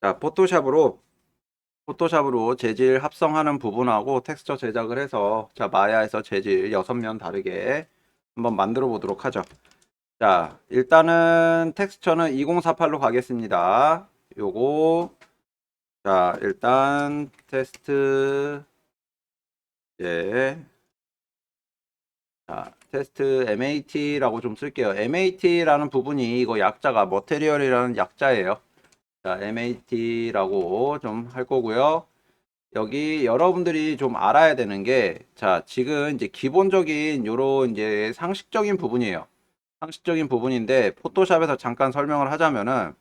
자, 포토샵으로 재질 합성하는 부분하고 텍스처 제작을 해서 자, 마야에서 재질 6면 다르게 한번 만들어 보도록 하죠. 자, 일단은 텍스처는 2048로 가겠습니다. 요거 자, 일단 테스트 예. 자, 테스트 MAT라고 좀 쓸게요. MAT라는 부분이 이거 약자가 머테리얼이라는 약자예요. 자, MAT라고 좀 할 거고요. 여기 여러분들이 좀 알아야 되는 게, 자, 지금 이제 기본적인 요런 이제 상식적인 부분이에요. 상식적인 부분인데, 포토샵에서 잠깐 설명을 하자면은,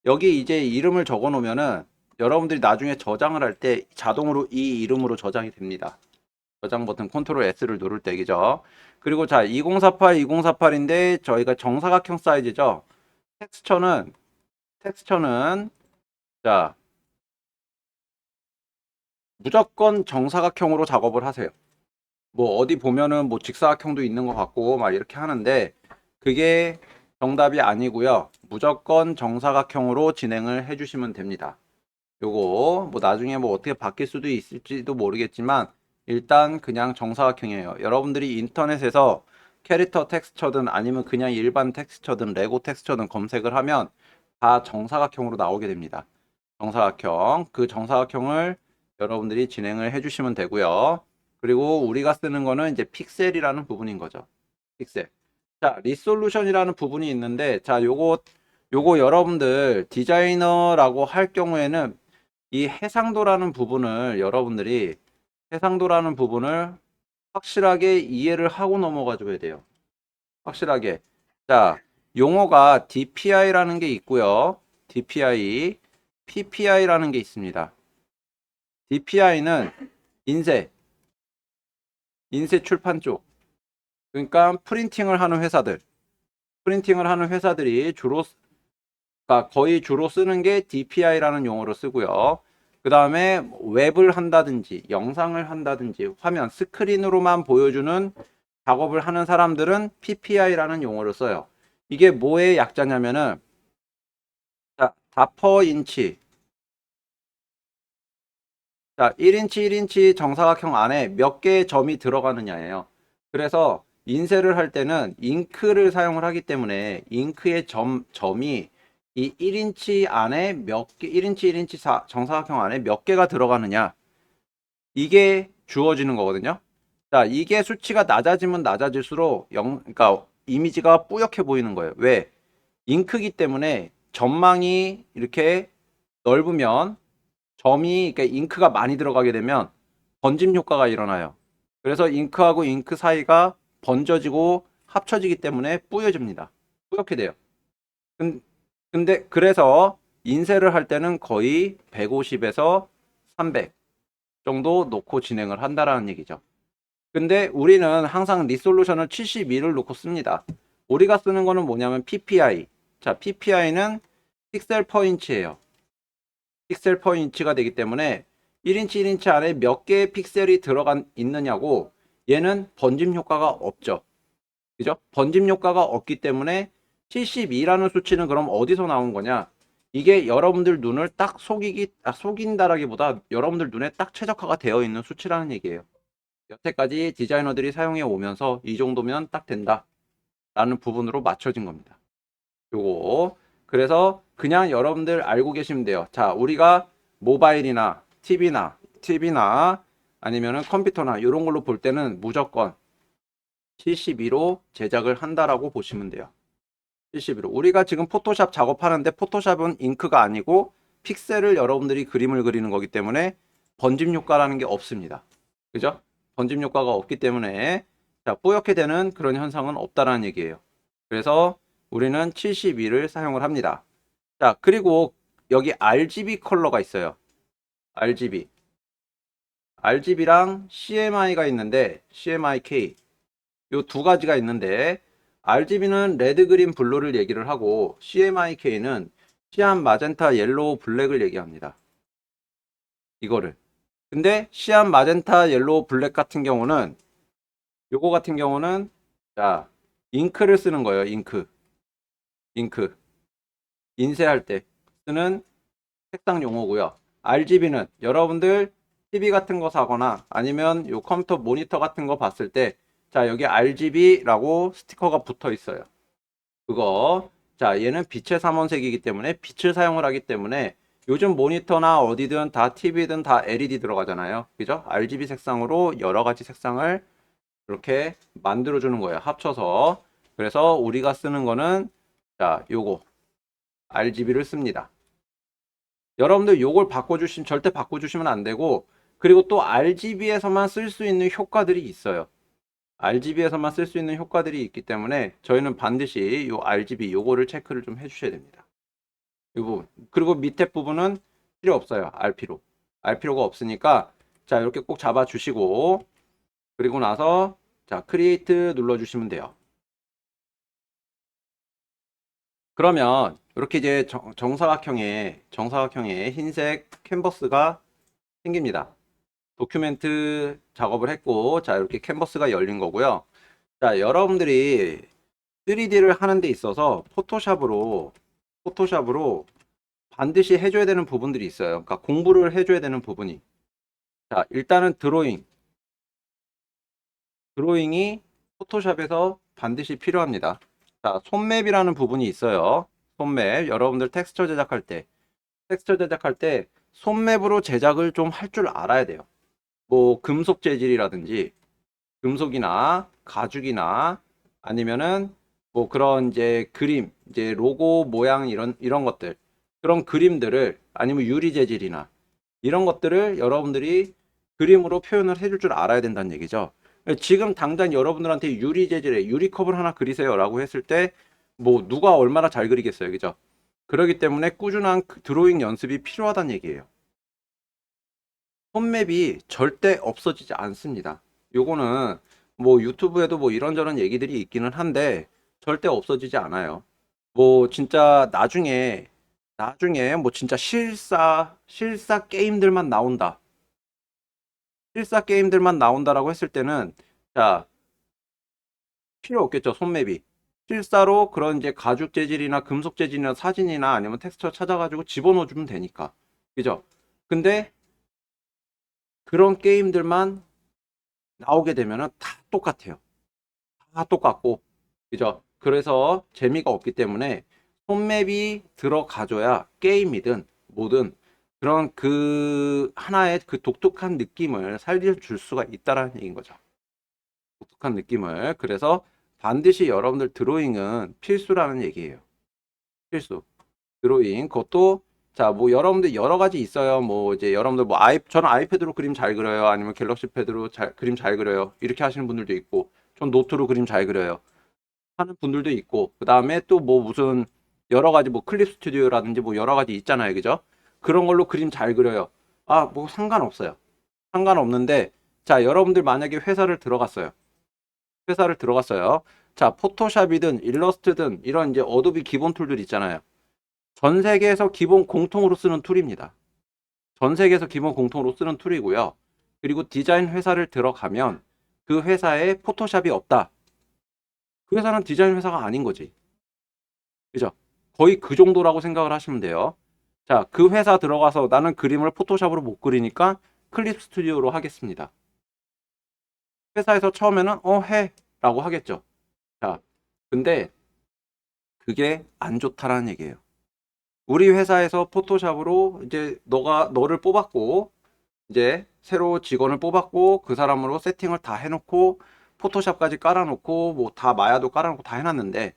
여기 이제 이름을 적어 놓으면은, 여러분들이 나중에 저장을 할 때 자동으로 이 이름으로 저장이 됩니다. 저장 버튼 컨트롤 S를 누를 때이죠. 그리고 자, 2048인데, 저희가 정사각형 사이즈죠. 텍스처는, 텍스처는, 자, 무조건 정사각형으로 작업을 하세요. 뭐 어디 보면은 뭐 직사각형도 있는 것 같고 막 이렇게 하는데 그게 정답이 아니고요. 무조건 정사각형으로 진행을 해주시면 됩니다. 요거 뭐 나중에 뭐 어떻게 바뀔 수도 있을지도 모르겠지만 일단 그냥 정사각형이에요. 여러분들이 인터넷에서 캐릭터 텍스처든 아니면 그냥 일반 텍스처든 레고 텍스처든 검색을 하면 다 정사각형으로 나오게 됩니다. 정사각형. 그 정사각형을 여러분들이 진행을 해주시면 되고요. 그리고 우리가 쓰는 거는 이제 픽셀이라는 부분인 거죠. 픽셀. 자, 리솔루션이라는 부분이 있는데, 자, 요거 여러분들 디자이너라고 할 경우에는 이 해상도라는 부분을 여러분들이 해상도라는 부분을 확실하게 이해를 하고 넘어가 줘야 돼요. 확실하게. 자, 용어가 DPI라는 게 있고요. DPI, PPI라는 게 있습니다. DPI는 인쇄, 인쇄 출판 쪽. 그러니까 프린팅을 하는 회사들이 그러니까 거의 주로 쓰는 게 DPI라는 용어를 쓰고요. 그 다음에 웹을 한다든지 영상을 한다든지 화면 스크린으로만 보여주는 작업을 하는 사람들은 PPI라는 용어를 써요. 이게 뭐의 약자냐면은 자, 다퍼 인치. 자, 1인치 1인치 정사각형 안에 몇 개의 점이 들어가느냐예요. 그래서 인쇄를 할 때는 잉크를 사용을 하기 때문에 잉크의 점이 이 1인치 안에 몇 개, 1인치 1인치 정사각형 안에 몇 개가 들어가느냐. 이게 주어지는 거거든요. 자, 이게 수치가 낮아지면 낮아질수록 그러니까 이미지가 뿌옇게 보이는 거예요. 왜? 잉크기 때문에 점망이 이렇게 넓으면 점이 그러니까 잉크가 많이 들어가게 되면 번짐 효과가 일어나요. 그래서 잉크하고 잉크 사이가 번져지고 합쳐지기 때문에 뿌여집니다. 뿌옇게 돼요. 근데 그래서 인쇄를 할 때는 거의 150에서 300 정도 놓고 진행을 한다라는 얘기죠. 근데 우리는 항상 리솔루션을 72를 놓고 씁니다. 우리가 쓰는 거는 뭐냐면 PPI. 자, PPI는 픽셀 퍼 인치예요. 픽셀 퍼 인치가 되기 때문에 1인치 1인치 안에 몇 개의 픽셀이 들어간 있느냐고 얘는 번짐 효과가 없죠. 그죠? 번짐 효과가 없기 때문에 72라는 수치는 그럼 어디서 나온 거냐? 이게 여러분들 눈을 딱 속인다라기보다 여러분들 눈에 딱 최적화가 되어 있는 수치라는 얘기예요. 여태까지 디자이너들이 사용해 오면서 이 정도면 딱 된다. 라는 부분으로 맞춰진 겁니다. 요거. 그래서 그냥 여러분들 알고 계시면 돼요. 자, 우리가 모바일이나 TV나 아니면은 컴퓨터나 이런 걸로 볼 때는 무조건 72로 제작을 한다라고 보시면 돼요. 72로. 우리가 지금 포토샵 작업하는데 포토샵은 잉크가 아니고 픽셀을 여러분들이 그림을 그리는 거기 때문에 번짐 효과라는 게 없습니다. 그죠? 번짐 효과가 없기 때문에 자, 뿌옇게 되는 그런 현상은 없다라는 얘기예요. 그래서 우리는 72를 사용을 합니다. 자, 그리고 여기 RGB 컬러가 있어요. RGB. RGB랑 CMY가 있는데 CMYK 요 두 가지가 있는데 RGB는 레드, 그린, 블루를 얘기를 하고 CMYK는 시안, 마젠타, 옐로우, 블랙을 얘기합니다. 이거를. 근데 시안, 마젠타, 옐로우, 블랙 같은 경우는 요거 같은 경우는 자, 잉크를 쓰는 거예요. 잉크. 인쇄할 때 쓰는 색상 용어고요. RGB는 여러분들 TV 같은 거 사거나 아니면 요 컴퓨터 모니터 같은 거 봤을 때, 자, 여기 RGB라고 스티커가 붙어 있어요. 그거. 자, 얘는 빛의 삼원색이기 때문에 빛을 사용을 하기 때문에 요즘 모니터나 어디든 다 TV든 다 LED 들어가잖아요. 그죠? RGB 색상으로 여러 가지 색상을 이렇게 만들어 주는 거예요. 합쳐서. 그래서 우리가 쓰는 거는, 자, 요거 RGB를 씁니다. 여러분들 요걸 바꿔주시면, 절대 바꿔주시면 안 되고, 그리고 또 RGB에서만 쓸 수 있는 효과들이 있어요. RGB에서만 쓸 수 있는 효과들이 있기 때문에 저희는 반드시 요 RGB 요거를 체크를 좀 해주셔야 됩니다. 이 부분. 그리고 밑에 부분은 필요 없어요. 알 필요가 없으니까, 자, 이렇게 꼭 잡아주시고, 그리고 나서, 자, 크리에이트 눌러주시면 돼요. 그러면 이렇게 이제 정사각형의 흰색 캔버스가 생깁니다. 도큐멘트 작업을 했고, 자, 이렇게 캔버스가 열린 거고요. 자, 여러분들이 3D를 하는 데 있어서 포토샵으로 반드시 해줘야 되는 부분들이 있어요. 그러니까 공부를 해줘야 되는 부분이. 자, 일단은 드로잉이 포토샵에서 반드시 필요합니다. 자, 손맵이라는 부분이 있어요. 손맵. 여러분들 텍스처 제작할 때 손맵으로 제작을 좀 할 줄 알아야 돼요. 뭐 금속 재질이라든지 금속이나 가죽이나 아니면은 뭐 그런 이제 그림, 이제 로고 모양 이런 것들, 그런 그림들을, 아니면 유리 재질이나 이런 것들을 여러분들이 그림으로 표현을 해줄 줄 알아야 된다는 얘기죠. 지금 당장 여러분들한테 유리 재질의 유리컵을 하나 그리세요라고 했을 때 뭐 누가 얼마나 잘 그리겠어요, 그죠? 그렇기 때문에 꾸준한 드로잉 연습이 필요하다는 얘기예요. 폰맵이 절대 없어지지 않습니다. 요거는 뭐 유튜브에도 뭐 이런저런 얘기들이 있기는 한데 절대 없어지지 않아요. 뭐 진짜 나중에 뭐 진짜 실사 게임들만 나온다. 실사 게임들만 나온다라고 했을 때는, 자, 필요 없겠죠, 손맵이. 실사로 그런 이제 가죽 재질이나 금속 재질이나 사진이나 아니면 텍스처 찾아가지고 집어넣어 주면 되니까. 그죠? 근데 그런 게임들만 나오게 되면은 다 똑같아요. 다 똑같고, 그죠? 그래서 재미가 없기 때문에 홈맵이 들어가줘야 게임이든 뭐든 그런 그 하나의 그 독특한 느낌을 살려줄 수가 있다라는 얘기인 거죠. 독특한 느낌을. 그래서 반드시 여러분들 드로잉은 필수라는 얘기예요. 필수. 드로잉. 그것도, 자, 뭐 여러분들 여러 가지 있어요. 뭐 이제 여러분들 뭐 저는 아이패드로 그림 잘 그려요. 아니면 갤럭시 패드로 그림 잘 그려요. 이렇게 하시는 분들도 있고, 전 노트로 그림 잘 그려요. 하는 분들도 있고, 그 다음에 또 뭐 무슨 여러 가지 뭐 클립 스튜디오라든지 뭐 여러 가지 있잖아요. 그죠? 그런 걸로 그림 잘 그려요. 아, 뭐 상관없어요. 상관없는데, 자, 여러분들 만약에 회사를 들어갔어요. 자, 포토샵이든 일러스트든 이런 이제 어도비 기본 툴들 있잖아요. 전 세계에서 기본 공통으로 쓰는 툴입니다. 전 세계에서 기본 공통으로 쓰는 툴이고요. 그리고 디자인 회사를 들어가면 그 회사에 포토샵이 없다. 그 회사는 디자인 회사가 아닌 거지. 그죠? 거의 그 정도라고 생각을 하시면 돼요. 자, 그 회사 들어가서 나는 그림을 포토샵으로 못 그리니까 클립 스튜디오로 하겠습니다. 회사에서 처음에는 해 라고 하겠죠. 자, 근데 그게 안 좋다라는 얘기예요. 우리 회사에서 포토샵으로 이제 너를 뽑았고, 이제 새로 직원을 뽑았고, 그 사람으로 세팅을 다 해놓고 포토샵까지 깔아놓고 뭐 다 마야도 깔아놓고 다 해놨는데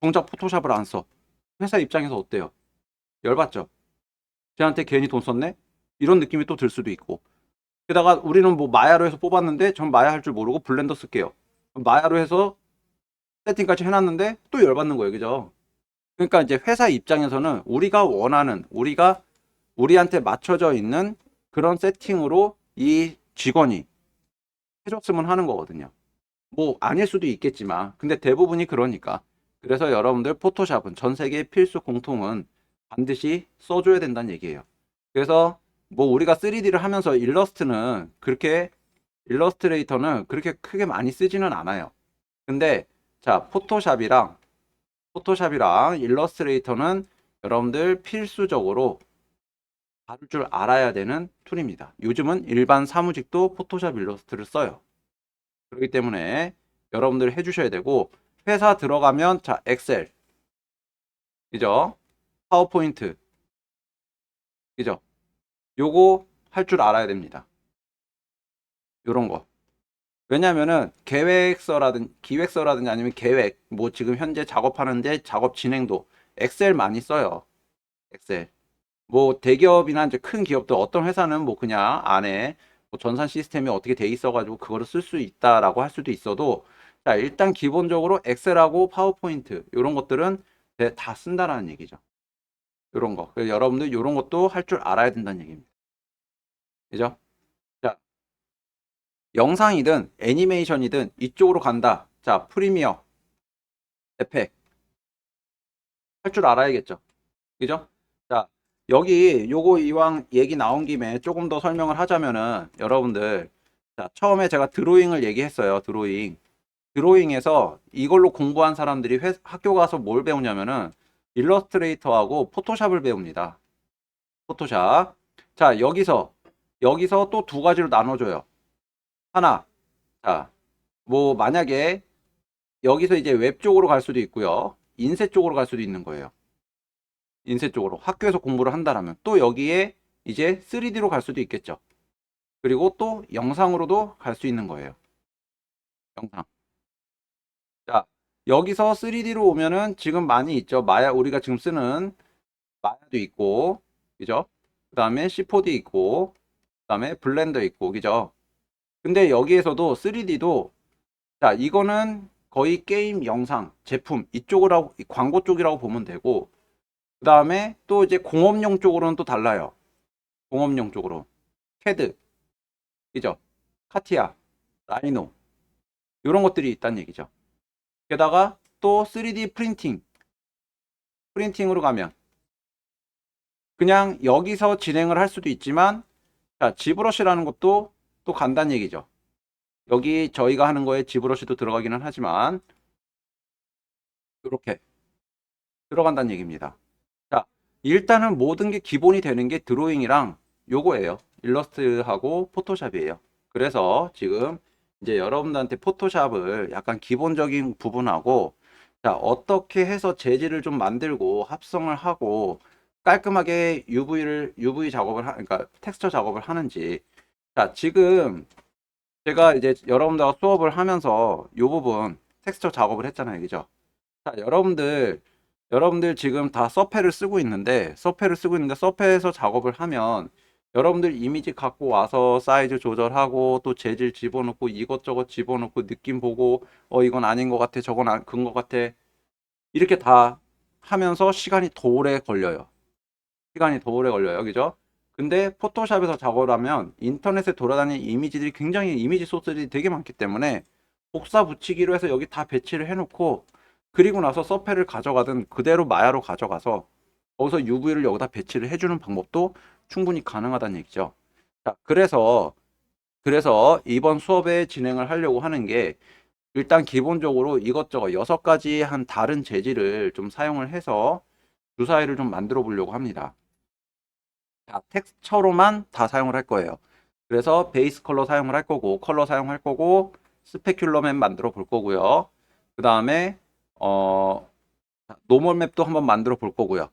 정작 포토샵을 안 써. 회사 입장에서 어때요? 열받죠? 쟤한테 괜히 돈 썼네? 이런 느낌이 또 들 수도 있고. 게다가 우리는 뭐 마야로 해서 뽑았는데 전 마야 할 줄 모르고 블렌더 쓸게요. 마야로 해서 세팅까지 해놨는데 또 열받는 거예요. 그죠? 그러니까 이제 회사 입장에서는 우리가 원하는, 우리한테 맞춰져 있는 그런 세팅으로 이 직원이 해줬으면 하는 거거든요. 뭐 아닐 수도 있겠지만, 근데 대부분이 그러니까. 그래서 여러분들 포토샵은 전 세계 필수 공통은 반드시 써줘야 된다는 얘기예요. 그래서 뭐 우리가 3D를 하면서 일러스트레이터는 그렇게 크게 많이 쓰지는 않아요. 근데 자, 포토샵이랑 일러스트레이터는 여러분들 필수적으로 다룰 줄 알아야 되는 툴입니다. 요즘은 일반 사무직도 포토샵 일러스트를 써요. 그렇기 때문에 여러분들 해주셔야 되고, 회사 들어가면 자 엑셀, 그죠? 파워포인트, 그죠? 요거 할 줄 알아야 됩니다. 요런 거. 왜냐면은 기획서라든지 아니면 계획, 뭐 지금 현재 작업하는데 작업 진행도 엑셀 많이 써요. 엑셀. 뭐 대기업이나 이제 큰 기업도 어떤 회사는 뭐 그냥 안에 뭐 전산 시스템이 어떻게 돼 있어가지고 그거를 쓸 수 있다라고 할 수도 있어도, 자 일단 기본적으로 엑셀하고 파워포인트 이런 것들은 다 쓴다라는 얘기죠. 이런 거. 그래서 여러분들 이런 것도 할 줄 알아야 된다는 얘기입니다. 그죠? 자, 영상이든 애니메이션이든 이쪽으로 간다. 자, 프리미어, 에펙 할 줄 알아야겠죠. 그죠? 자, 여기 요거 이왕 얘기 나온 김에 조금 더 설명을 하자면은 여러분들, 자, 처음에 제가 드로잉을 얘기했어요. 드로잉에서 이걸로 공부한 사람들이 학교 가서 뭘 배우냐면은 일러스트레이터하고 포토샵을 배웁니다. 포토샵. 자, 여기서 또 두 가지로 나눠줘요. 하나, 자, 뭐 만약에 여기서 이제 웹 쪽으로 갈 수도 있고요. 인쇄 쪽으로 갈 수도 있는 거예요. 인쇄 쪽으로 학교에서 공부를 한다라면 또 여기에 이제 3D로 갈 수도 있겠죠. 그리고 또 영상으로도 갈 수 있는 거예요. 영상. 자, 여기서 3D로 오면은 지금 많이 있죠. 마야, 우리가 지금 쓰는 마야도 있고, 그죠? 그 다음에 C4D 있고, 그 다음에 블렌더 있고, 그죠? 근데 여기에서도 3D도, 자, 이거는 거의 게임 영상, 제품, 이쪽이라고, 광고 쪽이라고 보면 되고, 그 다음에 또 이제 공업용 쪽으로는 또 달라요. 공업용 쪽으로. 캐드, 그죠? 카티아, 라이노, 이런 것들이 있다는 얘기죠. 게다가 또 3D 프린팅으로 가면 그냥 여기서 진행을 할 수도 있지만, 자, 지브러시라는 것도 또 간다는 얘기죠. 여기 저희가 하는 거에 지브러시도 들어가기는 하지만 이렇게 들어간다는 얘기입니다. 자, 일단은 모든 게 기본이 되는 게 드로잉이랑 요거예요. 일러스트하고 포토샵이에요. 그래서 지금 이제 여러분들한테 포토샵을 약간 기본적인 부분하고, 자, 어떻게 해서 재질을 좀 만들고 합성을 하고 깔끔하게 UV 작업을 그러니까 텍스처 작업을 하는지. 자, 지금 제가 이제 여러분들과 수업을 하면서 요 부분 텍스처 작업을 했잖아요. 그죠? 자, 여러분들 지금 다 서페를 쓰고 있는데 서페에서 작업을 하면 여러분들 이미지 갖고 와서 사이즈 조절하고 또 재질 집어넣고 이것저것 집어넣고 느낌 보고 이건 아닌 것 같아, 저건 그런 것 같아, 이렇게 다 하면서 시간이 더 오래 걸려요. 그죠? 근데 포토샵에서 작업을 하면 인터넷에 돌아다니는 이미지 소스들이 되게 많기 때문에 복사 붙이기로 해서 여기 다 배치를 해놓고, 그리고 나서 서페를 가져가든 그대로 마야로 가져가서 거기서 UV를 여기다 배치를 해주는 방법도 충분히 가능하다는 얘기죠. 자, 그래서 이번 수업에 진행을 하려고 하는 게, 일단 기본적으로 이것저것 6가지 한 다른 재질을 좀 사용을 해서 주사위를 좀 만들어 보려고 합니다. 자, 텍스처로만 다 사용을 할 거예요. 그래서 베이스 컬러 사용을 할 거고, 스페큘러맵 만들어 볼 거고요. 그 다음에 노멀 맵도 한번 만들어 볼 거고요.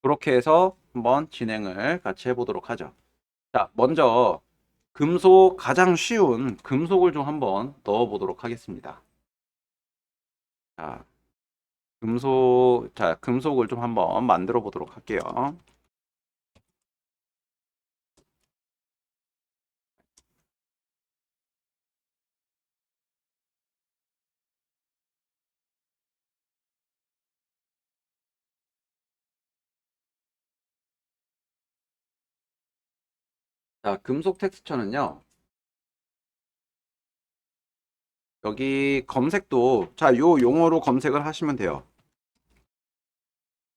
그렇게 해서 한번 진행을 같이 해보도록 하죠. 자, 먼저 가장 쉬운 금속을 좀 한번 넣어 보도록 하겠습니다. 자, 금속을 좀 한번 만들어 보도록 할게요. 자, 금속 텍스처는요, 여기 검색도, 자, 요 용어로 검색을 하시면 돼요.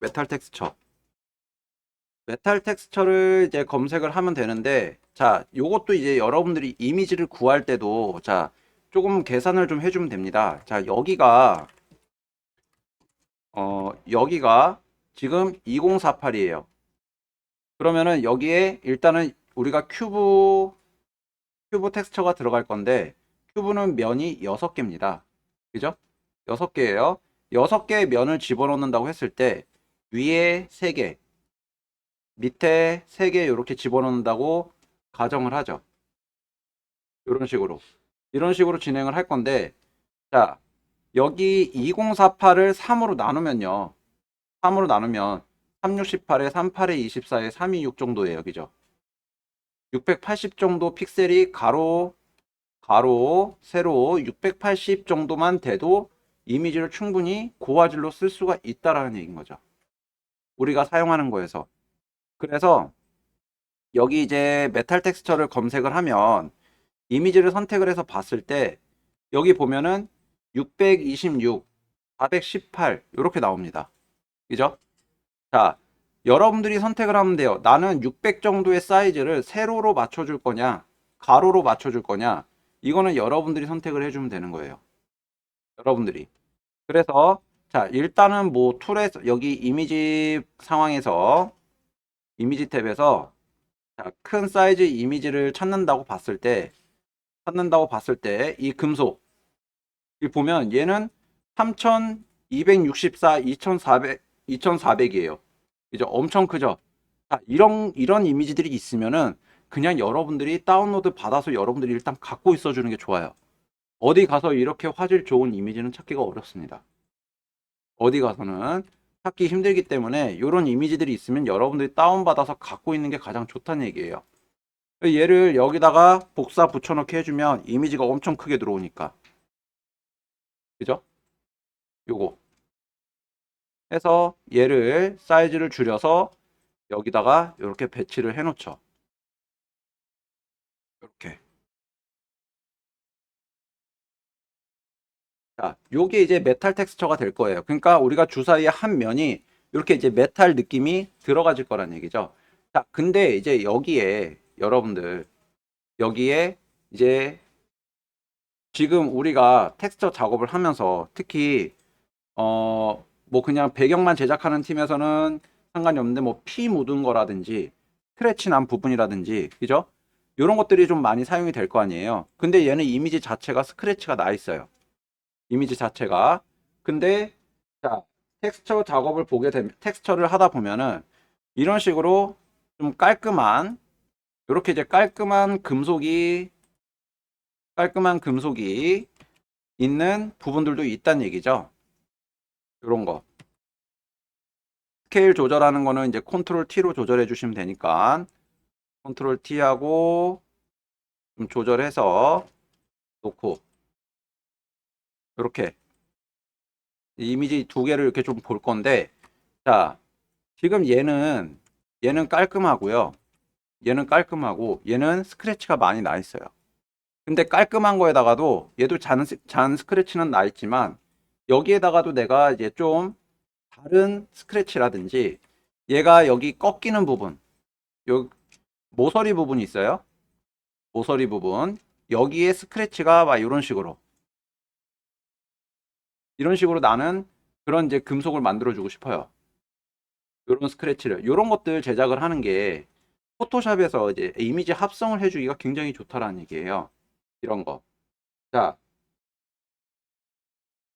메탈 텍스처. 메탈 텍스처를 이제 검색을 하면 되는데, 자, 요것도 이제 여러분들이 이미지를 구할 때도, 자, 조금 계산을 좀 해주면 됩니다. 자, 여기가 지금 2048이에요. 그러면은 여기에 일단은 우리가 큐브 텍스처가 들어갈 건데, 큐브는 면이 6개입니다. 그죠? 6개예요. 6개의 면을 집어넣는다고 했을 때 위에 3개, 밑에 3개 이렇게 집어넣는다고 가정을 하죠. 이런 식으로. 이런 식으로 진행을 할 건데, 자, 여기 2048을 3으로 나누면요. 3으로 나누면 3618에 38에 24에 326 정도예요. 그죠? 680 정도 픽셀이 가로, 세로 680 정도만 돼도 이미지를 충분히 고화질로 쓸 수가 있다라는 얘기인 거죠. 우리가 사용하는 거에서. 그래서 여기 이제 메탈 텍스처를 검색을 하면 이미지를 선택을 해서 봤을 때 여기 보면은 626, 418 이렇게 나옵니다. 그죠? 자, 여러분들이 선택을 하면 돼요. 나는 600 정도의 사이즈를 세로로 맞춰줄 거냐, 가로로 맞춰줄 거냐, 이거는 여러분들이 선택을 해주면 되는 거예요. 여러분들이. 그래서, 자, 일단은 뭐 툴에서, 여기 이미지 상황에서, 이미지 탭에서, 자, 큰 사이즈 이미지를 찾는다고 봤을 때, 이 금속, 이 보면 얘는 3264, 2400이에요. 그죠? 엄청 크죠? 자, 이런 이미지들이 있으면은 그냥 여러분들이 다운로드 받아서 여러분들이 일단 갖고 있어 주는 게 좋아요. 어디 가서 이렇게 화질 좋은 이미지는 찾기가 어렵습니다. 어디 가서는 찾기 힘들기 때문에 이런 이미지들이 있으면 여러분들이 다운받아서 갖고 있는 게 가장 좋다는 얘기예요. 얘를 여기다가 복사 붙여넣기 해주면 이미지가 엄청 크게 들어오니까. 그죠? 요거 해서 얘를 사이즈를 줄여서 여기다가 이렇게 배치를 해 놓죠. 이렇게. 자, 요게 이제 메탈 텍스처가 될 거예요. 그러니까 우리가 주사위의 한 면이 이렇게 이제 메탈 느낌이 들어가질 거란 얘기죠. 자, 근데 이제 여기에 여러분들 여기에 이제 지금 우리가 텍스처 작업을 하면서 특히 뭐 그냥 배경만 제작하는 팀에서는 상관이 없는데 뭐 피 묻은 거라든지 스크래치 난 부분이라든지 그죠? 이런 것들이 좀 많이 사용이 될 거 아니에요. 근데 얘는 이미지 자체가 스크래치가 나 있어요. 이미지 자체가. 근데 자, 텍스처 작업을 보게 되면 텍스처를 하다 보면은 이런 식으로 좀 깔끔한 이렇게 이제 깔끔한 금속이 있는 부분들도 있다는 얘기죠. 이런 거. 스케일 조절하는 거는 이제 컨트롤 T로 조절해 주시면 되니까 컨트롤 T하고 좀 조절해서 놓고 이렇게 이미지 두 개를 이렇게 좀 볼 건데 자, 지금 얘는 깔끔하고요. 얘는 깔끔하고 얘는 스크래치가 많이 나 있어요. 근데 깔끔한 거에다가도 얘도 잔 스크래치는 나 있지만 여기에다가도 내가 이제 좀 다른 스크래치라든지 얘가 여기 꺾이는 부분 요 모서리 부분이 있어요. 모서리 부분 여기에 스크래치가 막 이런 식으로 나는 그런 이제 금속을 만들어 주고 싶어요. 이런 스크래치를 이런 것들 제작을 하는 게 포토샵에서 이제 이미지 합성을 해주기가 굉장히 좋다라는 얘기예요. 이런 거. 자,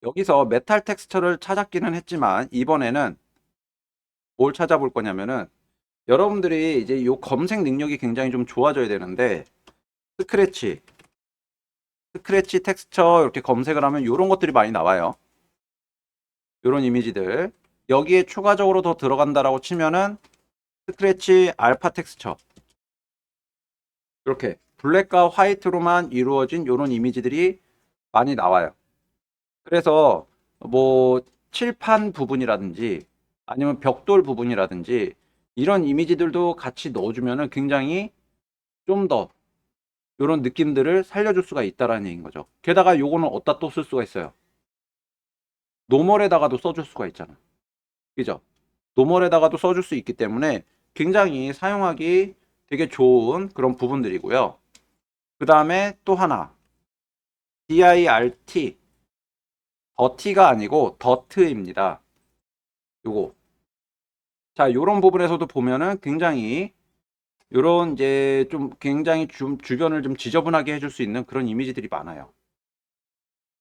여기서 메탈 텍스처를 찾았기는 했지만 이번에는 뭘 찾아볼 거냐면은 여러분들이 이제 요 검색 능력이 굉장히 좀 좋아져야 되는데 스크래치, 스크래치 텍스처 이렇게 검색을 하면 이런 것들이 많이 나와요. 이런 이미지들 여기에 추가적으로 더 들어간다라고 치면은 스크래치 알파 텍스처 이렇게 블랙과 화이트로만 이루어진 이런 이미지들이 많이 나와요. 그래서 뭐 칠판 부분이라든지 아니면 벽돌 부분이라든지 이런 이미지들도 같이 넣어주면은 굉장히 좀 더 이런 느낌들을 살려줄 수가 있다라는 얘기인 거죠. 게다가 요거는 어디다 또 쓸 수가 있어요. 노멀에다가도 써줄 수가 있잖아. 그죠? 노멀에다가도 써줄 수 있기 때문에 굉장히 사용하기 되게 좋은 그런 부분들이고요. 그 다음에 또 하나 dirt 더티가 아니고 더트입니다. 요거 자, 요런 부분에서도 보면은 굉장히 요런 이제 좀 굉장히 좀 주변을 좀 지저분하게 해줄 수 있는 그런 이미지들이 많아요.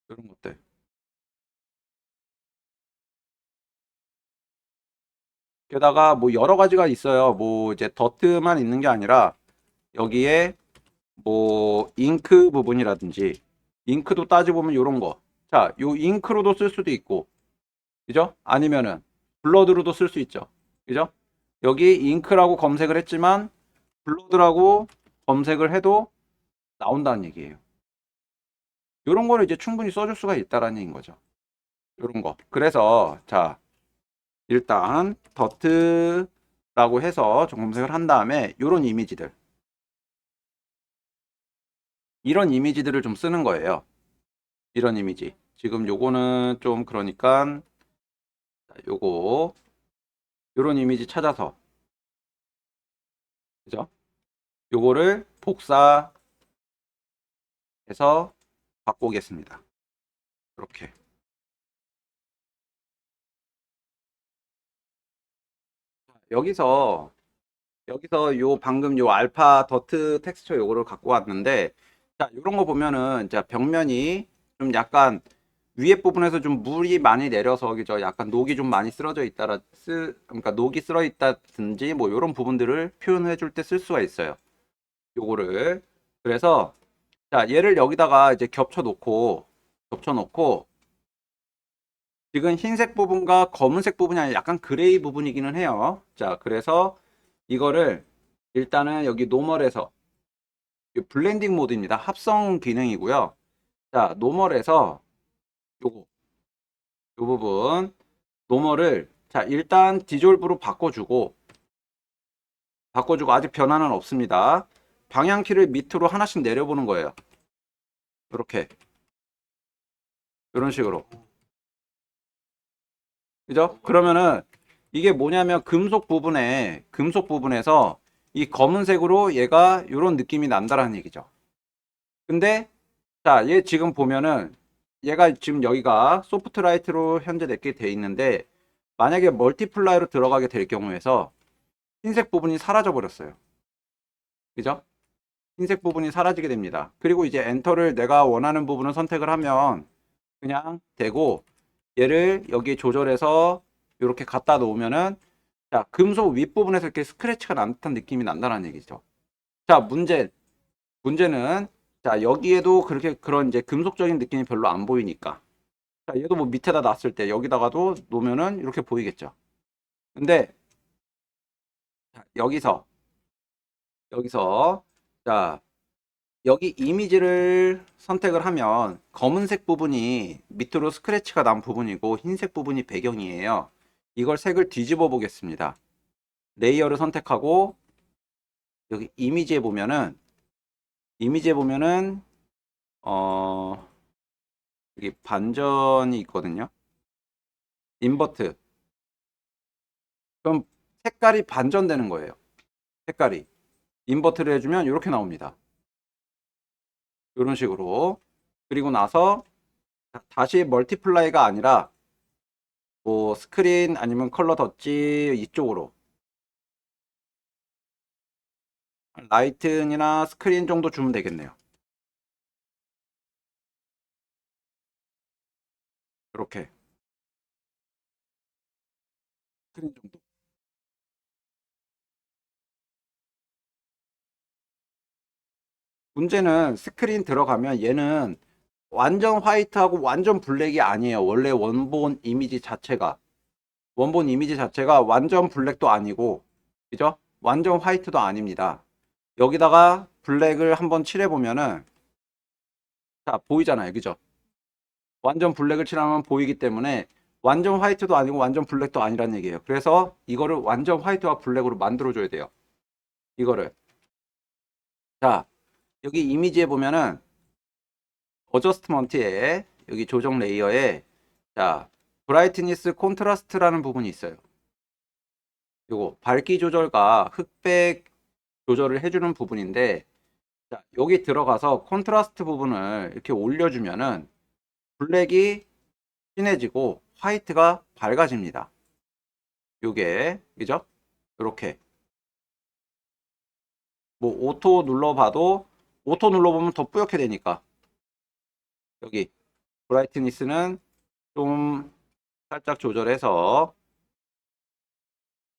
이런 것들. 게다가 뭐 여러 가지가 있어요. 뭐 이제 더트만 있는 게 아니라 여기에 뭐 잉크 부분이라든지 잉크도 따져보면 요런 거. 자, 요 잉크로도 쓸 수도 있고, 그죠? 아니면은 블러드로도 쓸 수 있죠. 그죠? 여기 잉크라고 검색을 했지만 블러드라고 검색을 해도 나온다는 얘기예요. 요런 거를 이제 충분히 써줄 수가 있다라는 얘기인 거죠. 요런 거. 그래서 자, 일단 더트라고 해서 좀 검색을 한 다음에 요런 이미지들. 이런 이미지들을 좀 쓰는 거예요. 이런 이미지. 지금 요거는 좀 그러니까 요거 요런 이미지 찾아서 그죠? 요거를 복사해서 바꾸겠습니다. 이렇게. 여기서 요 방금 요 알파 더트 텍스처 요거를 갖고 왔는데 자, 요런 거 보면은 자, 벽면이 좀 약간 위에 부분에서 좀 물이 많이 내려서 그죠? 약간 녹이 좀 많이 쓰러져 있다라 그러니까 녹이 쓸어 있다든지 뭐 요런 부분들을 표현해 줄 때 쓸 수가 있어요. 요거를. 그래서 자, 얘를 여기다가 이제 겹쳐 놓고 지금 흰색 부분과 검은색 부분이 아니라 약간 그레이 부분이기는 해요. 자, 그래서 이거를 일단은 여기 노멀에서 블렌딩 모드입니다. 합성 기능이고요. 자, 노멀에서 요거 요 부분 노멀을 자, 일단 디졸브로 바꿔주고 아직 변화는 없습니다. 방향키를 밑으로 하나씩 내려보는 거예요. 이렇게 이런 식으로. 그죠? 그러면은 이게 뭐냐면 금속 부분에서 이 검은색으로 얘가 이런 느낌이 난다라는 얘기죠. 근데 자, 얘 지금 보면은 얘가 지금 여기가 소프트라이트로 현재 내게 돼 있는데 만약에 멀티플라이로 들어가게 될 경우에서 흰색 부분이 사라져 버렸어요. 그죠? 흰색 부분이 사라지게 됩니다. 그리고 이제 엔터를 내가 원하는 부분을 선택을 하면 그냥 되고 얘를 여기 조절해서 이렇게 갖다 놓으면은 자, 금속 윗부분에서 이렇게 스크래치가 난 듯한 느낌이 난다는 얘기죠. 자, 문제는 자, 여기에도 그렇게 그런 이제 금속적인 느낌이 별로 안 보이니까. 자, 얘도 뭐 밑에다 놨을 때 여기다가도 놓으면은 이렇게 보이겠죠. 근데 자, 여기서 자, 여기 이미지를 선택을 하면 검은색 부분이 밑으로 스크래치가 난 부분이고 흰색 부분이 배경이에요. 이걸 색을 뒤집어 보겠습니다. 레이어를 선택하고 여기 이미지에 보면은 어 여기 반전이 있거든요. 인버트. 그럼 색깔이 반전되는 거예요. 색깔이. 인버트를 해주면 이렇게 나옵니다. 이런 식으로. 그리고 나서 다시 멀티플라이가 아니라 뭐 스크린 아니면 컬러 덧지 이쪽으로 라이튼이나 스크린 정도 주면 되겠네요. 이렇게 스크린 정도. 문제는 스크린 들어가면 얘는 완전 화이트하고 완전 블랙이 아니에요. 원래 원본 이미지 자체가 완전 블랙도 아니고, 그죠? 완전 화이트도 아닙니다. 여기다가 블랙을 한번 칠해 보면은 자, 보이잖아요. 그죠? 완전 블랙을 칠하면 보이기 때문에 완전 화이트도 아니고 완전 블랙도 아니란 얘기예요. 그래서 이거를 완전 화이트와 블랙으로 만들어 줘야 돼요. 이거를. 자, 여기 이미지에 보면은 어저스트먼트에 여기 조정 레이어에 자, 브라이트니스 콘트라스트라는 부분이 있어요. 요거 밝기 조절과 흑백 조절을 해주는 부분인데 자, 여기 들어가서 콘트라스트 부분을 이렇게 올려주면은 블랙이 진해지고 화이트가 밝아집니다. 요게 그죠? 이렇게 뭐 오토 눌러봐도 오토 눌러보면 더 뿌옇게 되니까 여기 브라이트니스는 좀 살짝 조절해서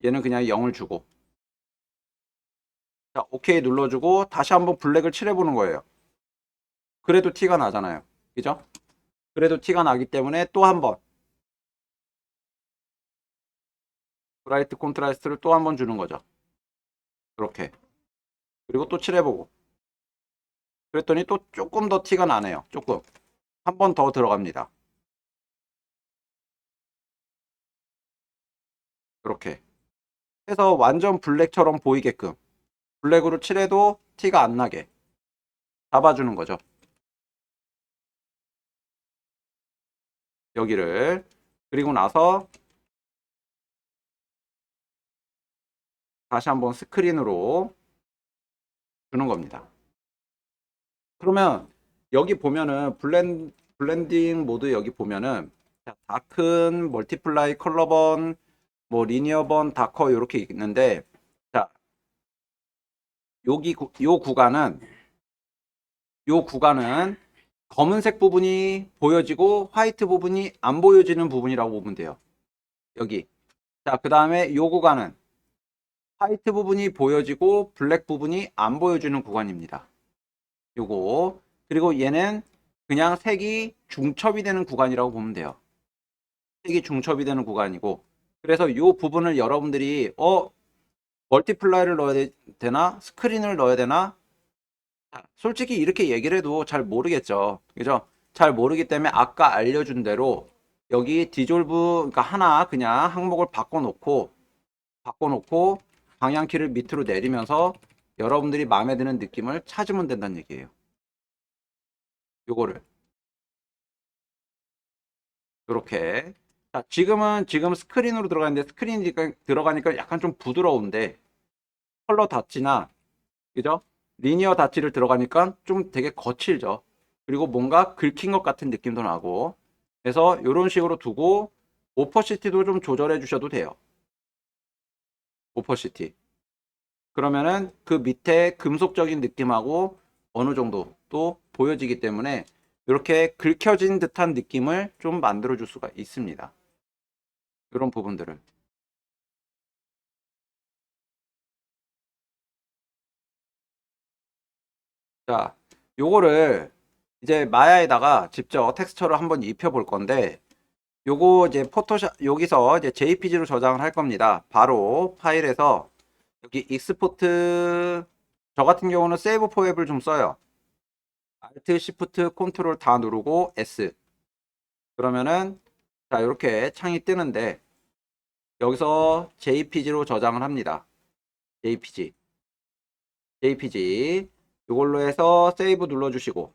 얘는 그냥 0을 주고 자 오케이 눌러주고 다시 한번 블랙을 칠해보는 거예요. 그래도 티가 나잖아요. 그죠? 그래도 티가 나기 때문에 또 한번 브라이트 콘트라스트를 또 한번 주는 거죠. 이렇게 그리고 또 칠해보고 그랬더니 또 조금 더 티가 나네요. 조금 한 번 더 들어갑니다. 이렇게 해서 완전 블랙처럼 보이게끔 블랙으로 칠해도 티가 안 나게 잡아주는 거죠. 여기를 그리고 나서 다시 한번 스크린으로 주는 겁니다. 그러면 여기 보면은 블렌딩 모드 여기 보면은 자, 다큰, 멀티플라이, 컬러번, 뭐 리니어번, 다커 이렇게 있는데 자 요 구간은 요 구간은 검은색 부분이 보여지고 화이트 부분이 안 보여지는 부분이라고 보면 돼요. 여기. 자, 그 다음에 요 구간은 화이트 부분이 보여지고 블랙 부분이 안 보여지는 구간입니다. 요거. 그리고 얘는 그냥 색이 중첩이 되는 구간이라고 보면 돼요. 색이 중첩이 되는 구간이고. 그래서 요 부분을 여러분들이 멀티플라이를 넣어야 되나? 스크린을 넣어야 되나? 솔직히 이렇게 얘기를 해도 잘 모르겠죠. 그죠? 잘 모르기 때문에 아까 알려준 대로 여기 디졸브 그러니까 하나 그냥 항목을 바꿔놓고 방향키를 밑으로 내리면서 여러분들이 마음에 드는 느낌을 찾으면 된다는 얘기예요. 요거를 이렇게 자, 지금 스크린으로 들어가는데 스크린이 들어가니까 약간 좀 부드러운데 컬러 다치나 그죠? 리니어 다치를 들어가니까 좀 되게 거칠죠. 그리고 뭔가 긁힌 것 같은 느낌도 나고. 그래서 이런 식으로 두고 오퍼시티도 좀 조절해 주셔도 돼요. 오퍼시티. 그러면은 그 밑에 금속적인 느낌하고 어느 정도 또 보여지기 때문에 이렇게 긁혀진 듯한 느낌을 좀 만들어 줄 수가 있습니다. 이런 부분들을. 자, 요거를 이제 마야에다가 직접 텍스처를 한번 입혀 볼 건데 요거 이제 포토샵 여기서 이제 JPG로 저장을 할 겁니다. 바로 파일에서 여기 익스포트 저 같은 경우는 세이브 포앱을 좀 써요. Alt Shift Ctrl 다 누르고 S 그러면은 자 이렇게 창이 뜨는데 여기서 JPG로 저장을 합니다. JPG 이걸로 해서 세이브 눌러주시고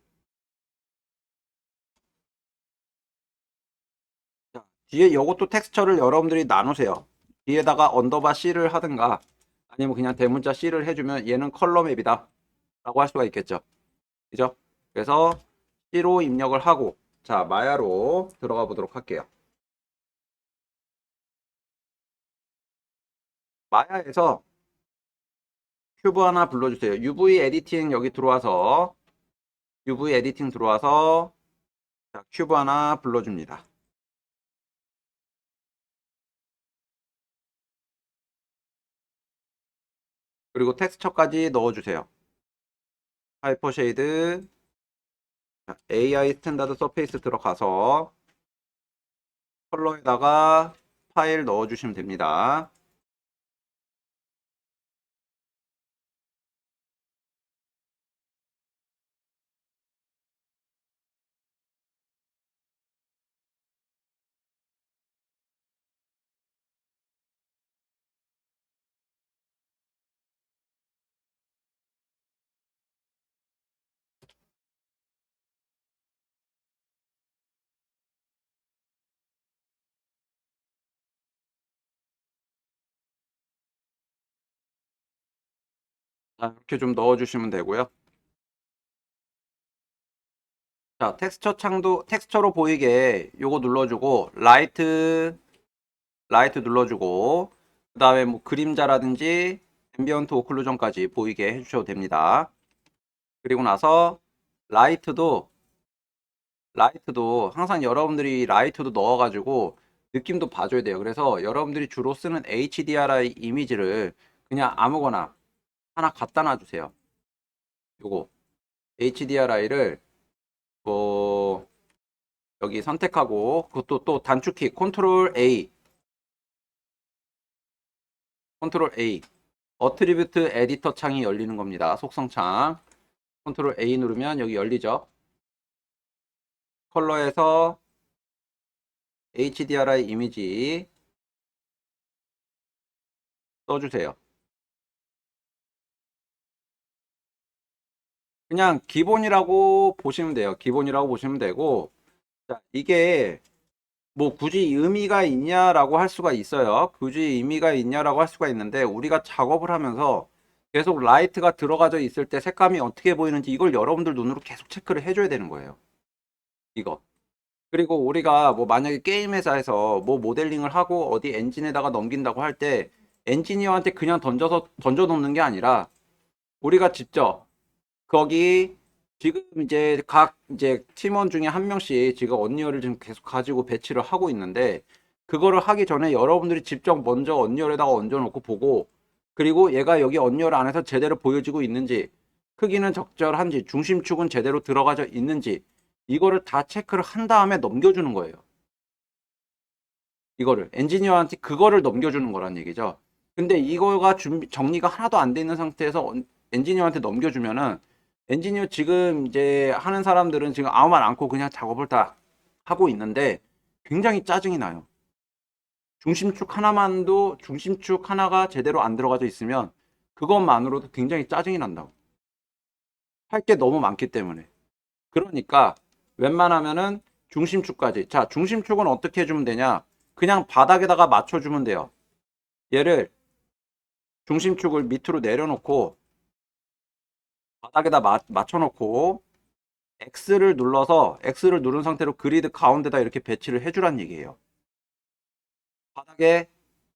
자, 뒤에 이것도 텍스처를 여러분들이 나누세요. 뒤에다가 언더바 C를 하든가 아니면 그냥 대문자 C를 해주면 얘는 컬러 맵이다 라고 할 수가 있겠죠. 그죠? 그래서 C로 입력을 하고 자 마야로 들어가 보도록 할게요. 마야에서 큐브 하나 불러주세요. UV 에디팅 여기 들어와서 UV 에디팅 들어와서 자, 큐브 하나 불러줍니다. 그리고 텍스처까지 넣어주세요. 하이퍼 쉐이드 AI 스탠다드 서페이스 들어가서 컬러에다가 파일 넣어주시면 됩니다. 자, 이렇게 좀 넣어주시면 되고요. 자, 텍스처 창도 텍스처로 보이게 요거 눌러주고 라이트 눌러주고 그 다음에 뭐 그림자라든지 앰비언트 오클루전까지 보이게 해주셔도 됩니다. 그리고 나서 라이트도 항상 여러분들이 라이트도 넣어가지고 느낌도 봐줘야 돼요. 그래서 여러분들이 주로 쓰는 HDRI 이미지를 그냥 아무거나 하나 갖다 놔주세요. 요거 HDRI를 뭐 여기 선택하고 그것도 또 단축키 컨트롤 A 어트리뷰트 에디터 창이 열리는 겁니다. 속성 창 컨트롤 A 누르면 여기 열리죠. 컬러에서 HDRI 이미지 써주세요. 그냥 기본이라고 보시면 돼요. 기본이라고 보시면 되고, 자, 이게 뭐 굳이 의미가 있냐라고 할 수가 있어요. 굳이 의미가 있냐라고 할 수가 있는데, 우리가 작업을 하면서 계속 라이트가 들어가져 있을 때 색감이 어떻게 보이는지 이걸 여러분들 눈으로 계속 체크를 해줘야 되는 거예요. 이거. 그리고 우리가 뭐 만약에 게임 회사에서 뭐 모델링을 하고 어디 엔진에다가 넘긴다고 할 때 엔지니어한테 그냥 던져 놓는 게 아니라 우리가 직접 거기 지금 이제 각 이제 팀원 중에 한 명씩 지금 언리얼을 지금 계속 가지고 배치를 하고 있는데 그거를 하기 전에 여러분들이 직접 먼저 언리얼에다가 얹어놓고 보고 그리고 얘가 여기 언리얼 안에서 제대로 보여지고 있는지 크기는 적절한지 중심축은 제대로 들어가져 있는지 이거를 다 체크를 한 다음에 넘겨주는 거예요. 이거를 엔지니어한테 그거를 넘겨주는 거란 얘기죠. 근데 이거가 정리가 하나도 안 돼 있는 상태에서 엔지니어한테 넘겨주면은 엔지니어 지금 이제 하는 사람들은 지금 아무 말 않고 그냥 작업을 다 하고 있는데 굉장히 짜증이 나요. 중심축 하나가 제대로 안 들어가져 있으면 그것만으로도 굉장히 짜증이 난다고. 할 게 너무 많기 때문에. 그러니까 웬만하면은 중심축까지. 자, 중심축은 어떻게 해주면 되냐? 그냥 바닥에다가 맞춰주면 돼요. 얘를 중심축을 밑으로 내려놓고 바닥에다 맞춰놓고 X를 누른 상태로 그리드 가운데다 이렇게 배치를 해주란 얘기예요. 바닥에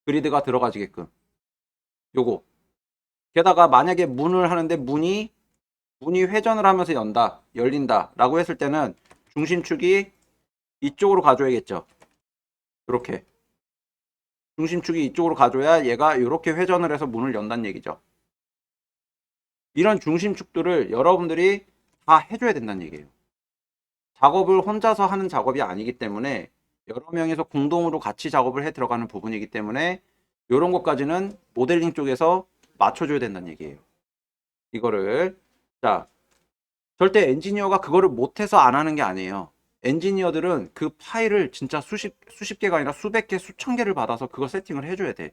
그리드가 들어가지게끔. 요거. 게다가 만약에 문을 하는데 문이 회전을 하면서 열린다 라고 했을 때는 중심축이 이쪽으로 가줘야겠죠. 이렇게. 중심축이 이쪽으로 가줘야 얘가 이렇게 회전을 해서 문을 연다는 얘기죠. 이런 중심축들을 여러분들이 다 해줘야 된다는 얘기예요. 작업을 혼자서 하는 작업이 아니기 때문에 여러 명이서 공동으로 같이 작업을 해 들어가는 부분이기 때문에 이런 것까지는 모델링 쪽에서 맞춰줘야 된다는 얘기예요. 이거를 자 절대 엔지니어가 그거를 못해서 안 하는 게 아니에요. 엔지니어들은 그 파일을 진짜 수십 개가 아니라 수백 개, 수천 개를 받아서 그거 세팅을 해줘야 돼.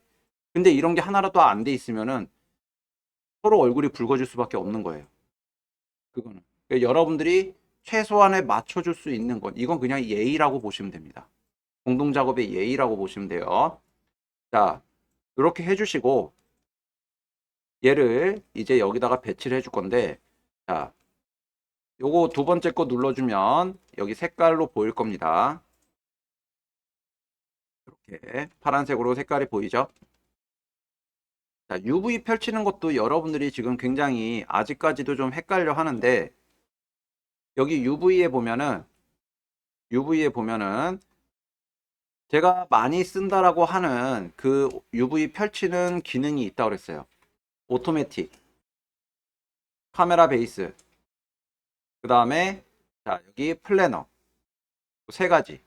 근데 이런 게 하나라도 안 돼 있으면은 서로 얼굴이 붉어질 수밖에 없는 거예요. 그거는. 그러니까 여러분들이 최소한에 맞춰줄 수 있는 것. 이건 그냥 예의라고 보시면 됩니다. 공동작업의 예의라고 보시면 돼요. 자, 이렇게 해주시고, 얘를 이제 여기다가 배치를 해줄 건데, 자, 요거 두 번째 거 눌러주면 여기 색깔로 보일 겁니다. 이렇게 파란색으로 색깔이 보이죠? 자, UV 펼치는 것도 여러분들이 지금 굉장히 아직까지도 좀 헷갈려 하는데, 여기 UV에 보면은 제가 많이 쓴다라고 하는 그 UV 펼치는 기능이 있다고 그랬어요. 오토매틱, 카메라 베이스, 그 다음에 자 여기 플래너 세 가지.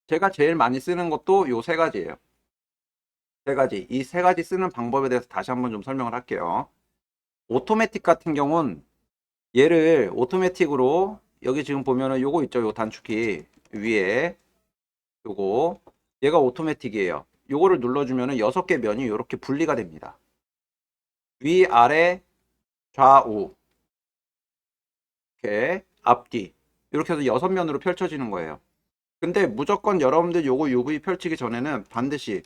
제가 제일 많이 쓰는 것도 요 세 가지예요. 세 가지. 이 세 가지 쓰는 방법에 대해서 다시 한번 좀 설명을 할게요. 오토매틱 같은 경우는 얘를 오토매틱으로 여기 지금 보면은 요거 있죠. 요 단축키 위에 요거 얘가 오토매틱이에요. 요거를 눌러주면은 6개 면이 이렇게 분리가 됩니다. 위, 아래, 좌우, 이렇게 앞뒤 이렇게 해서 6면으로 펼쳐지는 거예요. 근데 무조건 여러분들 요거 UV 펼치기 전에는 반드시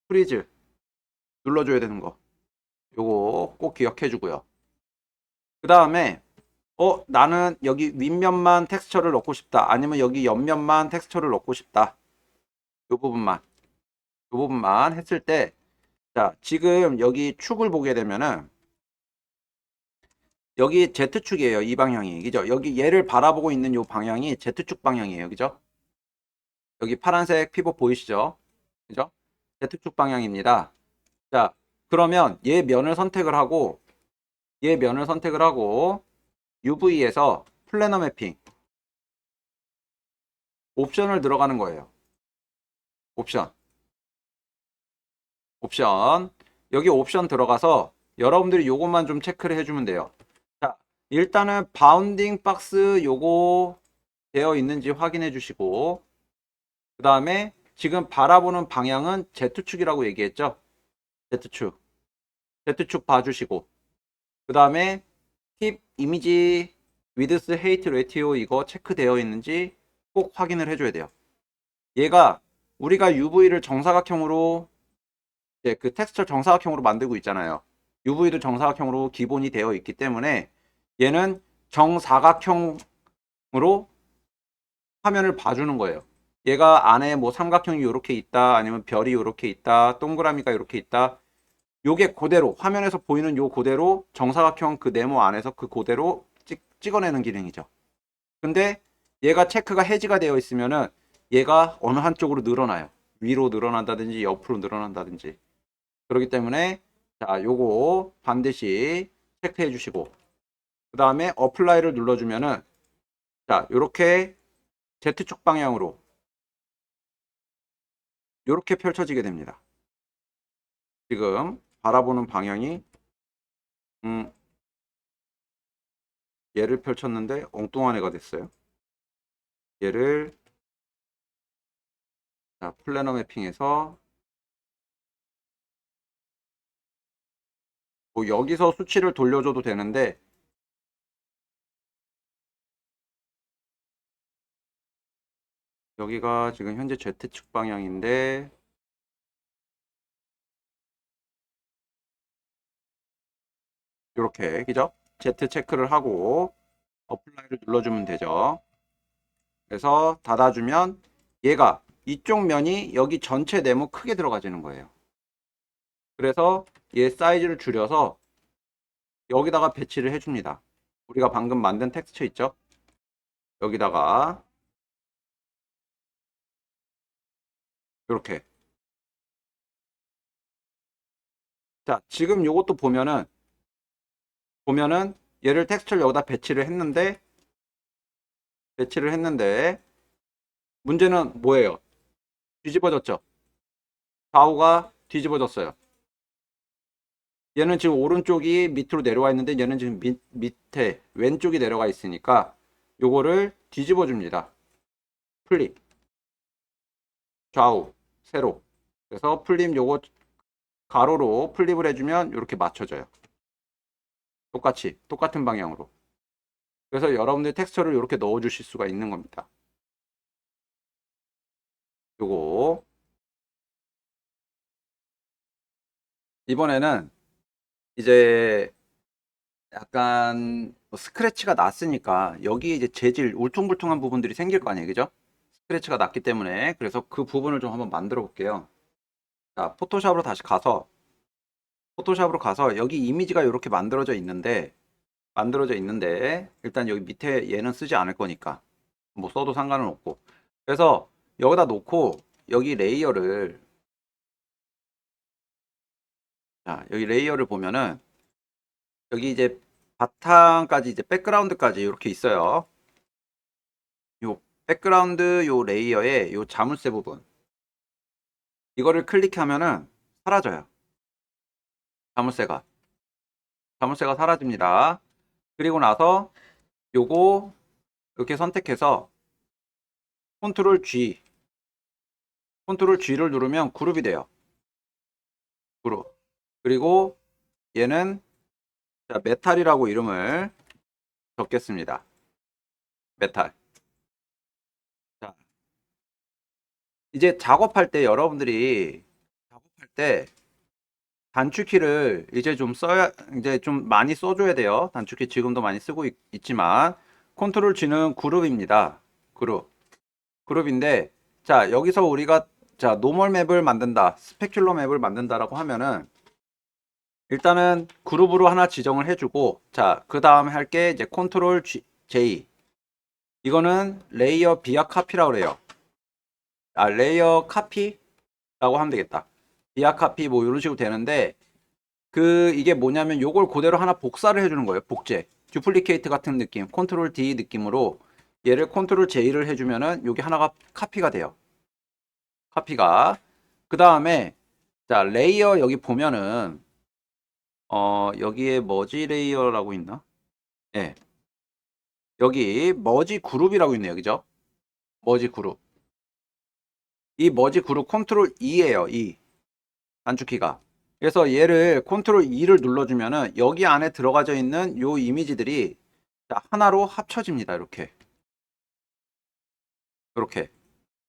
프리즈 눌러줘야 되는 거. 요거 꼭 기억해 주고요. 그 다음에 나는 여기 윗면만 텍스처를 넣고 싶다. 아니면 여기 옆면만 텍스처를 넣고 싶다. 요 부분만. 부분만 했을 때, 자, 지금 여기 축을 보게 되면은, 여기 Z축이에요. 이 방향이. 그죠? 여기 얘를 바라보고 있는 요 방향이 Z축 방향이에요. 그죠? 여기 파란색 피봇 보이시죠? 그죠? Z축 방향입니다. 자, 그러면 얘 면을 선택을 하고, 얘 면을 선택을 하고, UV에서 플래너 매핑, 옵션을 들어가는 거예요. 옵션. 옵션. 여기 옵션 들어가서 여러분들이 요것만 좀 체크를 해주면 돼요. 자, 일단은 바운딩 박스 요거 되어 있는지 확인해 주시고, 그 다음에 지금 바라보는 방향은 Z축이라고 얘기했죠? Z축. Z축 봐주시고, 그 다음에 팁 이미지 위드스 헤이트 레티오 이거 체크되어 있는지 꼭 확인을 해줘야 돼요. 얘가 우리가 UV를 정사각형으로 이제 그 텍스처 정사각형으로 만들고 있잖아요. UV도 정사각형으로 기본이 되어 있기 때문에 얘는 정사각형으로 화면을 봐주는 거예요. 얘가 안에 뭐 삼각형이 이렇게 있다, 아니면 별이 이렇게 있다, 동그라미가 이렇게 있다. 요게 그대로 화면에서 보이는 요 그대로 정사각형 그 네모 안에서 그 그대로 찍어내는 기능이죠. 근데 얘가 체크가 해지가 되어 있으면은 얘가 어느 한쪽으로 늘어나요. 위로 늘어난다든지 옆으로 늘어난다든지. 그렇기 때문에 자, 요거 반드시 체크해 주시고, 그 다음에 어플라이를 눌러주면은 자, 요렇게 Z축 방향으로 요렇게 펼쳐지게 됩니다. 지금 바라보는 방향이 얘를 펼쳤는데 엉뚱한 애가 됐어요. 얘를 자, 플래너 매핑에서 뭐 여기서 수치를 돌려줘도 되는데 여기가 지금 현재 Z축 방향인데 이렇게 그죠? Z 체크를 하고 어플라이를 눌러주면 되죠. 그래서 닫아주면 얘가 이쪽 면이 여기 전체 네모 크게 들어가지는 거예요. 그래서 얘 사이즈를 줄여서 여기다가 배치를 해줍니다. 우리가 방금 만든 텍스처 있죠? 여기다가 이렇게. 자, 지금 요것도 보면은 얘를 텍스처를 여기다 배치를 했는데 문제는 뭐예요? 뒤집어졌죠? 좌우가 뒤집어졌어요. 얘는 지금 오른쪽이 밑으로 내려와 있는데 얘는 지금 밑에 왼쪽이 내려가 있으니까 요거를 뒤집어 줍니다. 플립. 좌우. 세로. 그래서 플립 요거 가로로 플립을 해주면 이렇게 맞춰져요. 똑같이. 똑같은 방향으로. 그래서 여러분들 텍스처를 이렇게 넣어 주실 수가 있는 겁니다. 요거. 이번에는 이제 약간 뭐 스크래치가 났으니까 여기 이제 재질 울퉁불퉁한 부분들이 생길 거 아니에요, 그죠? 스크래치가 났기 때문에 그래서 그 부분을 좀 한번 만들어 볼게요. 자, 포토샵으로 가서 여기 이미지가 이렇게 만들어져 있는데 일단 여기 밑에 얘는 쓰지 않을 거니까 뭐 써도 상관은 없고, 그래서 여기다 놓고 여기 레이어를 자, 여기 레이어를 보면은 여기 이제 바탕까지 이제 백그라운드까지 이렇게 있어요. 요 백그라운드 요 레이어의 요 자물쇠 부분 이거를 클릭하면은 사라져요. 자물쇠가 사라집니다. 그리고 나서 요거 이렇게 선택해서 컨트롤 G를 누르면 그룹이 돼요. 그룹. 그리고 얘는 자, 메탈이라고 이름을 적겠습니다. 메탈. 자, 이제 작업할 때 단축키를 이제 좀 많이 써줘야 돼요. 단축키 지금도 많이 쓰고 있지만, 컨트롤 G는 그룹입니다. 그룹인데, 자, 여기서 우리가 자, 노멀 맵을 만든다, 스페큘러 맵을 만든다라고 하면은 일단은 그룹으로 하나 지정을 해주고, 자, 그 다음에 할 게 이제 컨트롤 J. 이거는 레이어 비아 카피라고 그래요. 아, 레이어 카피라고 하면 되겠다. 비아 카피 뭐 이런 식으로 되는데, 이게 뭐냐면 요걸 그대로 하나 복사를 해주는 거예요. 복제. 듀플리케이트 같은 느낌, 컨트롤 D 느낌으로 얘를 컨트롤 J를 해주면은 요게 하나가 카피가 돼요. 카피가. 그 다음에 자, 레이어 여기 보면은 여기에 머지 레이어라고 있나? 예. 여기 머지 그룹이라고 있네요. 그죠? 머지 그룹. 이 머지 그룹 컨트롤 E예요. E. 단축키가. 그래서 얘를 컨트롤 E를 눌러주면은 여기 안에 들어가져 있는 요 이미지들이 자, 하나로 합쳐집니다. 이렇게. 이렇게.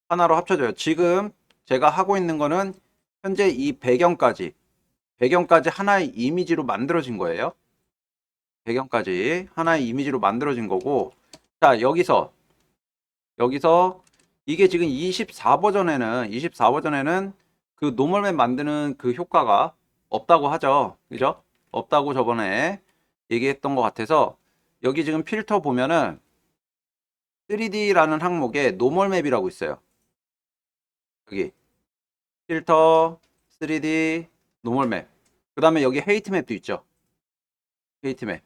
하나로 합쳐져요. 지금 제가 하고 있는 거는 현재 이 배경까지 하나의 이미지로 만들어진 거예요. 배경까지 하나의 이미지로 만들어진 거고, 자, 여기서 이게 지금 24버전에는 그 노멀맵 만드는 그 효과가 없다고 하죠. 그죠? 없다고 저번에 얘기했던 것 같아서 여기 지금 필터 보면은 3D라는 항목에 노멀맵이라고 있어요. 여기 필터 3D 노멀맵. 그 다음에 여기 헤이트맵도 있죠. 헤이트맵.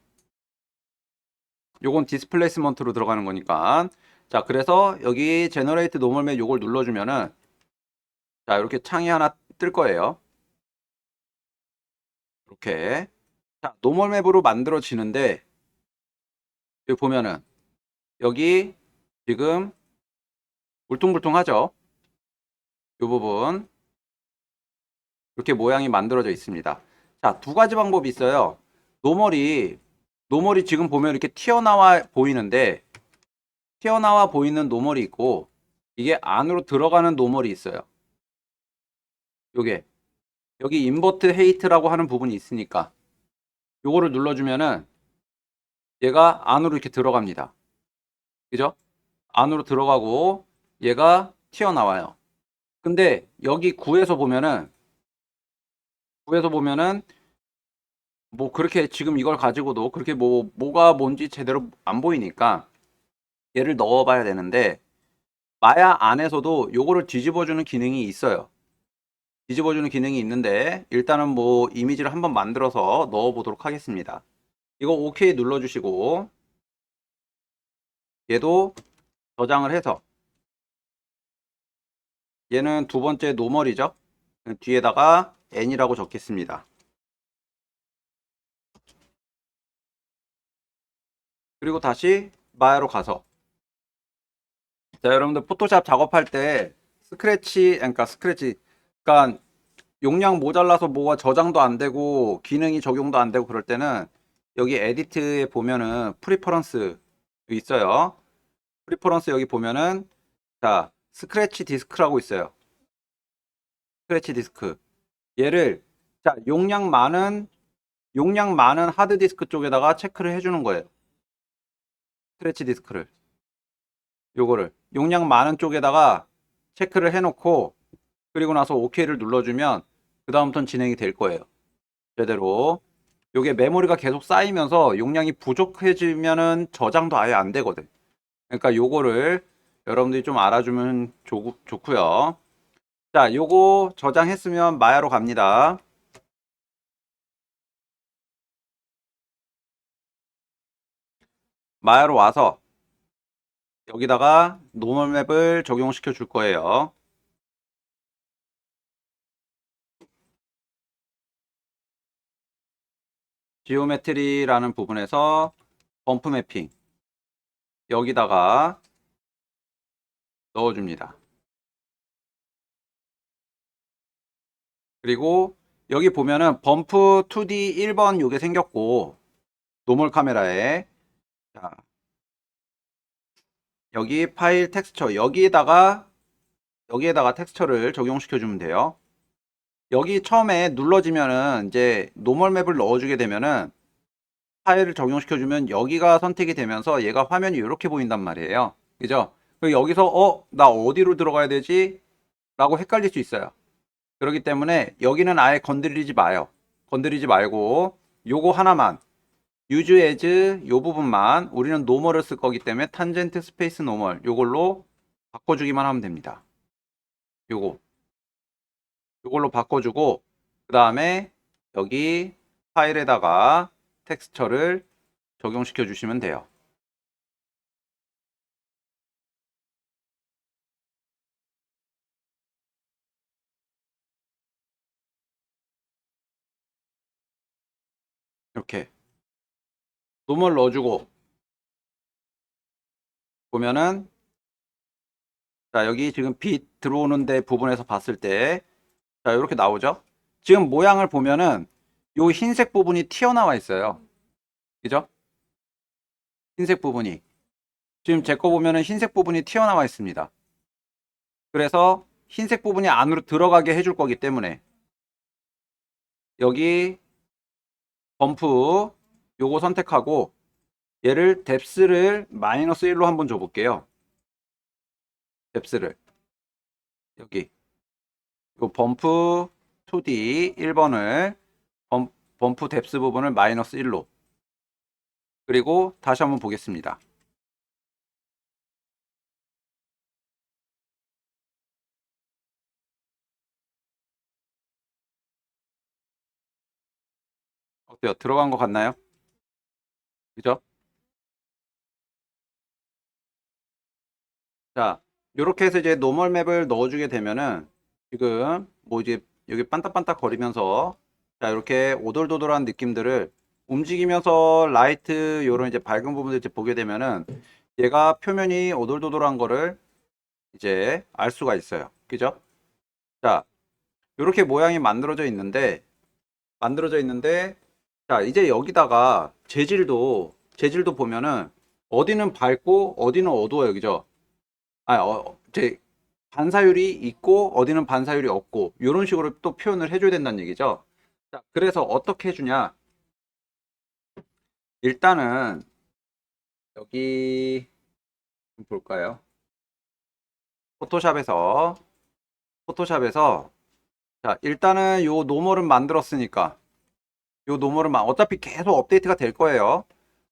요건 디스플레이스먼트로 들어가는 거니까. 자, 그래서 여기 제너레이트 노멀맵 요걸 눌러주면은 자, 이렇게 창이 하나 뜰 거예요. 이렇게. 자, 노멀맵으로 만들어지는데 여기 보면은 여기 지금 울퉁불퉁하죠. 이 부분 이렇게 모양이 만들어져 있습니다. 자, 두 가지 방법이 있어요. 노멀이 지금 보면 이렇게 튀어나와 보이는 노멀이 있고, 이게 안으로 들어가는 노멀이 있어요. 요게 여기 인버트 헤이트라고 하는 부분이 있으니까 요거를 눌러주면은 얘가 안으로 이렇게 들어갑니다. 그죠? 안으로 들어가고 얘가 튀어나와요. 근데 여기 구에서 보면은 뭐 그렇게 지금 이걸 가지고도 그렇게 뭐가 뭔지 제대로 안 보이니까 얘를 넣어봐야 되는데, 마야 안에서도 요거를 뒤집어주는 기능이 있어요. 뒤집어주는 기능이 있는데 일단은 뭐 이미지를 한번 만들어서 넣어보도록 하겠습니다. 이거 OK 눌러주시고 얘도 저장을 해서, 얘는 두 번째 노멀이죠. 뒤에다가 N이라고 적겠습니다. 그리고 다시 마야로 가서, 자, 여러분들 포토샵 작업할 때 그러니까 용량 모자라서 뭐가 저장도 안 되고 기능이 적용도 안 되고 그럴 때는 여기 에디트에 보면은 프리퍼런스 있어요. 프리퍼런스 여기 보면은 자, 스크래치 디스크라고 있어요. 스크래치 디스크. 얘를 자, 용량 많은 하드디스크 쪽에다가 체크를 해주는 거예요. 스크래치 디스크를. 요거를 용량 많은 쪽에다가 체크를 해놓고, 그리고 나서 OK를 눌러주면 그 다음부터는 진행이 될 거예요. 제대로. 요게 메모리가 계속 쌓이면서 용량이 부족해지면은 저장도 아예 안 되거든. 그러니까 요거를 여러분들이 좀 알아주면 좋고요. 자, 요거 저장했으면 마야로 갑니다. 마야로 와서 여기다가 노멀 맵을 적용시켜 줄 거예요. 지오메트리라는 부분에서 범프 매핑 여기다가 넣어줍니다. 그리고 여기 보면은 범프 2D 1번 요게 생겼고, 노멀 카메라에 자, 여기 파일 텍스처 여기에다가 텍스처를 적용시켜 주면 돼요. 여기 처음에 눌러지면은 이제 노멀 맵을 넣어주게 되면은 파일을 적용시켜 주면 여기가 선택이 되면서 얘가 화면이 이렇게 보인단 말이에요. 그죠? 그리고 여기서 나 어디로 들어가야 되지? 라고 헷갈릴 수 있어요. 그렇기 때문에 여기는 아예 건드리지 마요. 건드리지 말고 요거 하나만 use as 요 부분만 우리는 노멀을 쓸 거기 때문에 탄젠트 스페이스 노멀 요걸로 바꿔주기만 하면 됩니다. 요걸로 바꿔주고 그 다음에 여기 파일에다가 텍스처를 적용시켜 주시면 돼요. 이렇게 노멀 넣어주고 보면은 자 여기 지금 빛 들어오는 데 부분에서 봤을 때 자 이렇게 나오죠. 지금 모양을 보면은 요 흰색 부분이 튀어나와 있어요. 그죠? 흰색 부분이 지금 제 거 보면은 흰색 부분이 튀어나와 있습니다. 그래서 흰색 부분이 안으로 들어가게 해줄 거기 때문에 여기 범프 요거 선택하고 얘를 뎁스를 마이너스 1로 한번 줘볼게요. 뎁스를 여기 요 범프 2D 1번을 범프 뎁스 부분을 마이너스 1로 그리고 다시 한번 보겠습니다. 어때요? 들어간 것 같나요? 그죠? 자, 이렇게 해서 이제 노멀 맵을 넣어주게 되면은 지금 뭐 이제 여기 반딱반딱 거리면서 자 이렇게 오돌도돌한 느낌들을 움직이면서 라이트 요런 이제 밝은 부분들 이제 보게 되면은 얘가 표면이 오돌도돌한 거를 이제 알 수가 있어요. 그죠? 자, 이렇게 모양이 만들어져 있는데 자 이제 여기다가 재질도 보면은 어디는 밝고 어디는 어두워요. 그죠? 제 반사율이 있고 어디는 반사율이 없고 이런 식으로 또 표현을 해줘야 된다는 얘기죠. 자, 그래서 어떻게 해주냐? 일단은 여기 좀 볼까요? 포토샵에서 포토샵에서 자 일단은 요 노멀은 만들었으니까 요 노멀은 어차피 계속 업데이트가 될 거예요.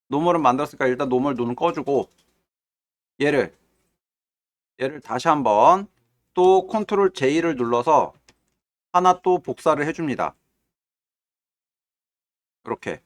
노멀은 만들었으니까 일단 노멀 눈을 꺼주고 얘를 다시 한번 또 컨트롤 J를 눌러서 하나 또 복사를 해줍니다. 이렇게